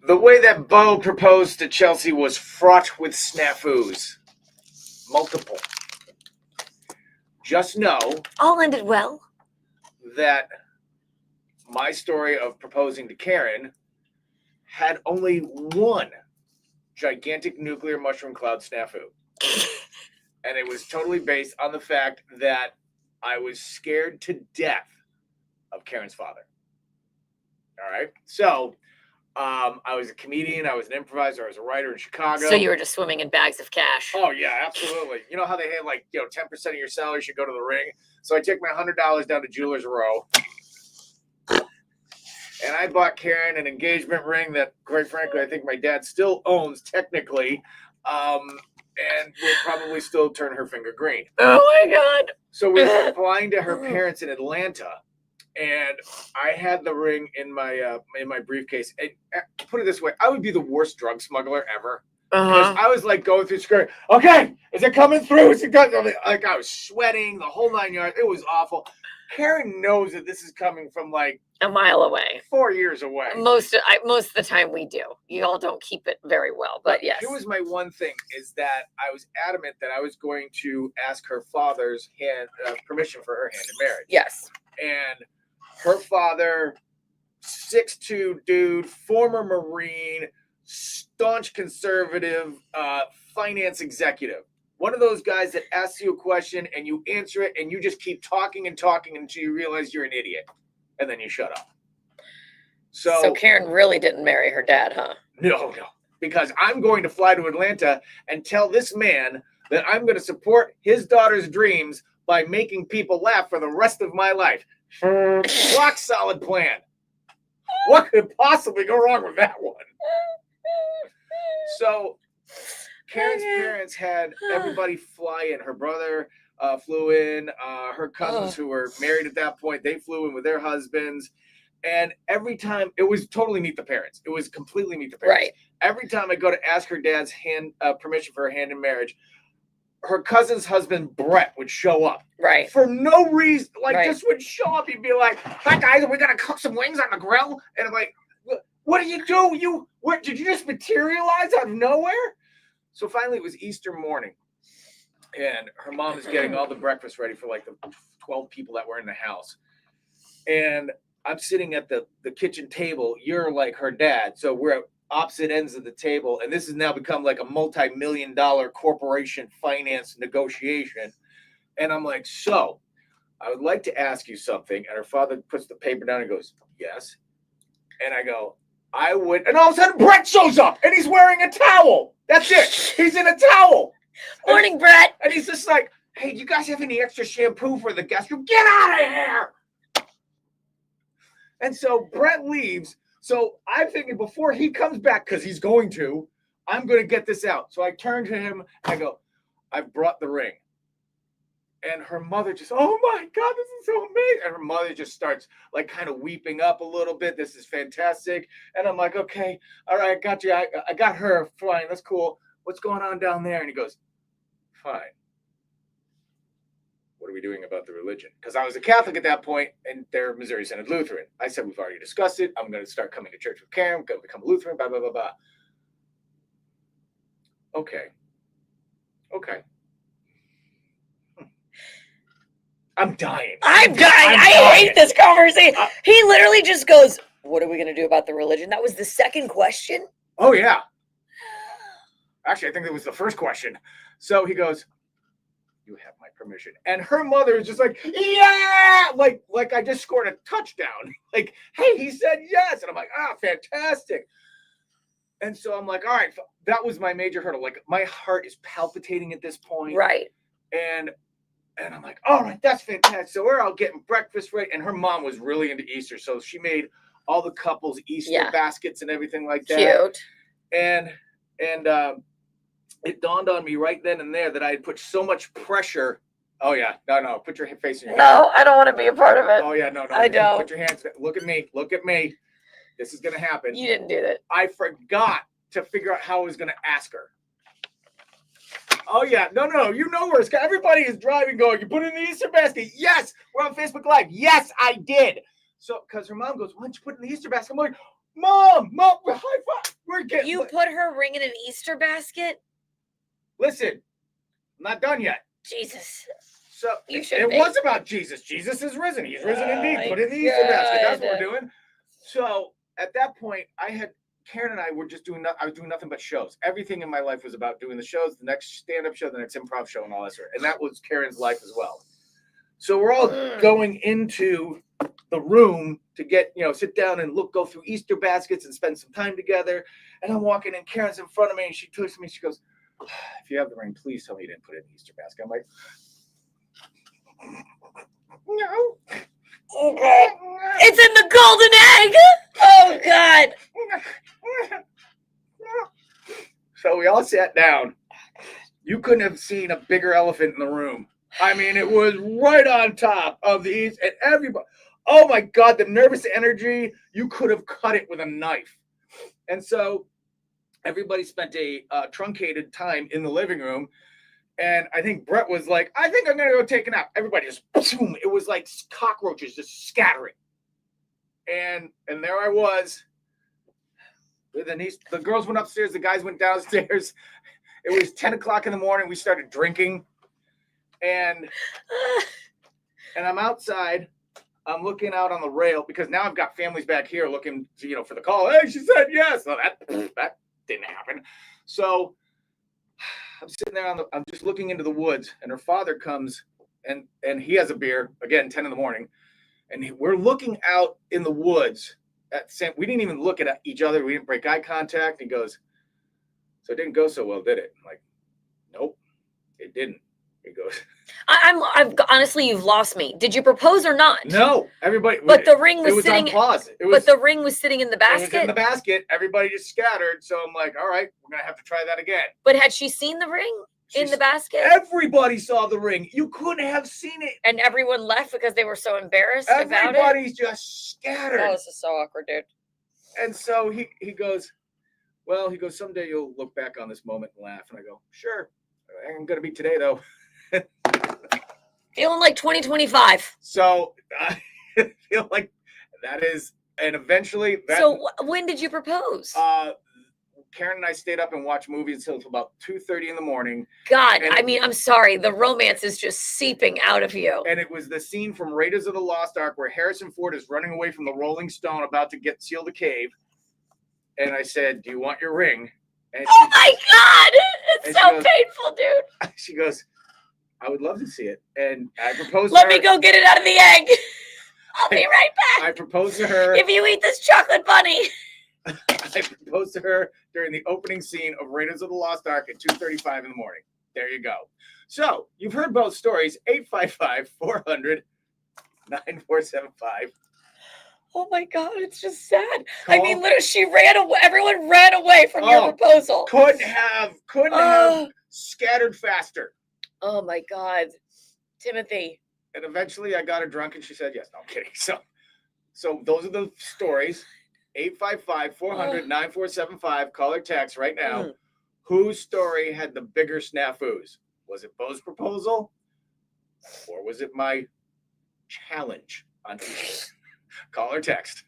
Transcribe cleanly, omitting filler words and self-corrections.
The way that Bo proposed to Chelsea was fraught with snafus. Multiple. Just know all ended well. That my story of proposing to Karen had only one gigantic nuclear mushroom cloud snafu. And it was totally based on the fact that I was scared to death of Karen's father. All right. So I was a comedian. I was an improviser. I was a writer in Chicago. So you were just swimming in bags of cash. Oh, yeah, absolutely. You know how they had 10% of your salary should go to the ring? So I took my $100 down to Jewelers Row. And I bought Karen an engagement ring that, quite frankly, I think my dad still owns technically. And will probably still turn her finger green. Oh, my God. So we were flying to her parents in Atlanta. And I had the ring in my briefcase. And put it this way, I would be the worst drug smuggler ever. Because I was going through screen. Okay, is it coming through? Is it coming? I was sweating the whole 9 yards. It was awful. Karen knows that this is coming from a mile away, 4 years away. Most of the time we do. You all don't keep it very well, but yes. Here was my one thing is that I was adamant that I was going to ask her father's permission for her hand in marriage. Yes. And her father, 6'2" dude, former Marine, staunch conservative, finance executive. One of those guys that asks you a question and you answer it and you just keep talking and talking until you realize you're an idiot. And then you shut up. So Karen really didn't marry her dad, huh? No. Because I'm going to fly to Atlanta and tell this man that I'm going to support his daughter's dreams by making people laugh for the rest of my life. Rock solid plan. What could possibly go wrong with that one? So Karen's parents had everybody fly in. Her brother flew in. Her cousins who were married at that point, they flew in with their husbands. And every time, it was totally meet the parents. It was completely meet the parents. Right. Every time I go to ask her dad's permission for her hand in marriage, her cousin's husband, Brett, would show up. Right. For no reason. Just would show up. He'd be like, hi, guys, are we going to cook some wings on the grill? And I'm like, what did you do? Did you just materialize out of nowhere? So finally, it was Easter morning. And her mom is getting all the breakfast ready for the 12 people that were in the house. And I'm sitting at the kitchen table. You're like her dad. So we're at opposite ends of the table. And this has now become a multi-million-dollar corporation finance negotiation. And I'm like, so I would like to ask you something. And her father puts the paper down and goes, yes. And I go, I would. And all of a sudden, Brett shows up. And he's wearing a towel. That's it. He's in a towel. Morning, Brett. And he's just like, hey, do you guys have any extra shampoo for the guest room? Get out of here. And so Brett leaves. So I'm thinking before he comes back, because he's going to, I'm going to get this out. So I turn to him and I go, I've brought the ring. And her mother just, oh my God, this is so amazing. And her mother just starts kind of weeping up a little bit. This is fantastic. And I'm like, okay, all right, I got you. I got her. Fine, that's cool. What's going on down there? And he goes, fine. What are we doing about the religion? Because I was a Catholic at that point, and they're Missouri Synod Lutheran. I said, we've already discussed it. I'm going to start coming to church with Karen. I'm going to become a Lutheran, blah, blah, blah, blah. Okay. I'm dying. I hate this conversation. He literally just goes, what are we going to do about the religion? That was the second question? Oh, yeah. Actually, I think that was the first question. So he goes, you have my permission. And her mother is just like, yeah! Like I just scored a touchdown. Hey, he said yes. And I'm like, fantastic. And so I'm like, all right, that was my major hurdle. My heart is palpitating at this point. Right. And I'm like, all right, that's fantastic. So we're out getting breakfast ready. And her mom was really into Easter. So she made all the couples Easter baskets and everything like that. Cute. And it dawned on me right then and there that I had put so much pressure. Oh, yeah. No. Put your face in your hand. No, I don't want to be a part of it. Oh, yeah. No. I don't. Put your hands. Look at me. This is going to happen. You didn't do that. I forgot to figure out how I was going to ask her. Oh, yeah. No. You know where it's going. Everybody is driving going, you put it in the Easter basket. Yes. We're on Facebook Live. Yes, I did. So, because her mom goes, why don't you put it in the Easter basket? I'm like, Mom, high five. you put her ring in an Easter basket? Listen, I'm not done yet. Jesus. So You should it be. was about Jesus. Jesus is risen. He's risen Oh indeed. my Put it in the Easter basket. That's what God. we're doing. So at that point, Karen and I were just I was doing nothing but shows. Everything in my life was about doing the shows, the next stand-up show, the next improv show, and all that sort. And that was Karen's life as well. So we're all going into the room to get, sit down and go through Easter baskets and spend some time together. And I'm walking in, Karen's in front of me, and she turns to me, she goes, "If you have the ring, please tell me you didn't put it in the Easter basket." I'm like, "No." Oh God. It's in the golden egg. Oh God. So we all sat down. You couldn't have seen a bigger elephant in the room. I mean, it was right on top of the East, and everybody. Oh my God, the nervous energy! You could have cut it with a knife. And so everybody spent a truncated time in the living room. And I think Brett was like, "I think I'm going to go take a nap." Everybody just, boom, it was like cockroaches just scattering. And there I was. The girls went upstairs. The guys went downstairs. It was 10 o'clock in the morning. We started drinking. And I'm outside. I'm looking out on the rail because now I've got families back here looking, for the call. Hey, she said yes. No, that didn't happen. So I'm sitting there I'm just looking into the woods, and her father comes and he has a beer, again, 10 in the morning. And we're looking out in the woods we didn't even look at each other. We didn't break eye contact. He goes, "So it didn't go so well, did it?" I'm like, "Nope, it didn't." He goes, I'm honestly, you've lost me. Did you propose or not? "No, everybody." But the ring was sitting on pause. But the ring was sitting in the basket. It was in the basket. Everybody just scattered. So I'm like, "All right, we're gonna have to try that again." But had she seen the ring in the basket? Everybody saw the ring. You couldn't have seen it. And everyone left because they were so embarrassed about it. Everybody's just scattered. Oh, this is so awkward, dude. And so he goes, "Well," he goes, "someday you'll look back on this moment and laugh." And I go, "Sure. I'm gonna be today though." Feeling like 2025. So I feel like that is, and eventually. So when did you propose? Karen and I stayed up and watched movies until about 2:30 in the morning. God, I mean, I'm sorry. The romance is just seeping out of you. And it was the scene from Raiders of the Lost Ark where Harrison Ford is running away from the Rolling Stone about to seal the cave. And I said, "Do you want your ring?" And oh my God! It's so painful, dude. She goes, "I would love to see it." And I proposed to her. Let me go get it out of the egg. I'll be right back. I proposed to her. If you eat this chocolate bunny. I proposed to her during the opening scene of Raiders of the Lost Ark at 2:35 in the morning. There you go. So you've heard both stories. 855-400-9475. Oh my God, it's just sad. I mean, literally, she ran away. Everyone ran away from your proposal. Couldn't have scattered faster. Oh my God, Timothy. And eventually, I got her drunk, and she said yes. No, I'm kidding. So those are the stories. 855-400-9475. Call or text right now. Whose story had the bigger snafus? Was it Bo's proposal? Or was it my challenge on Easter? Call or text.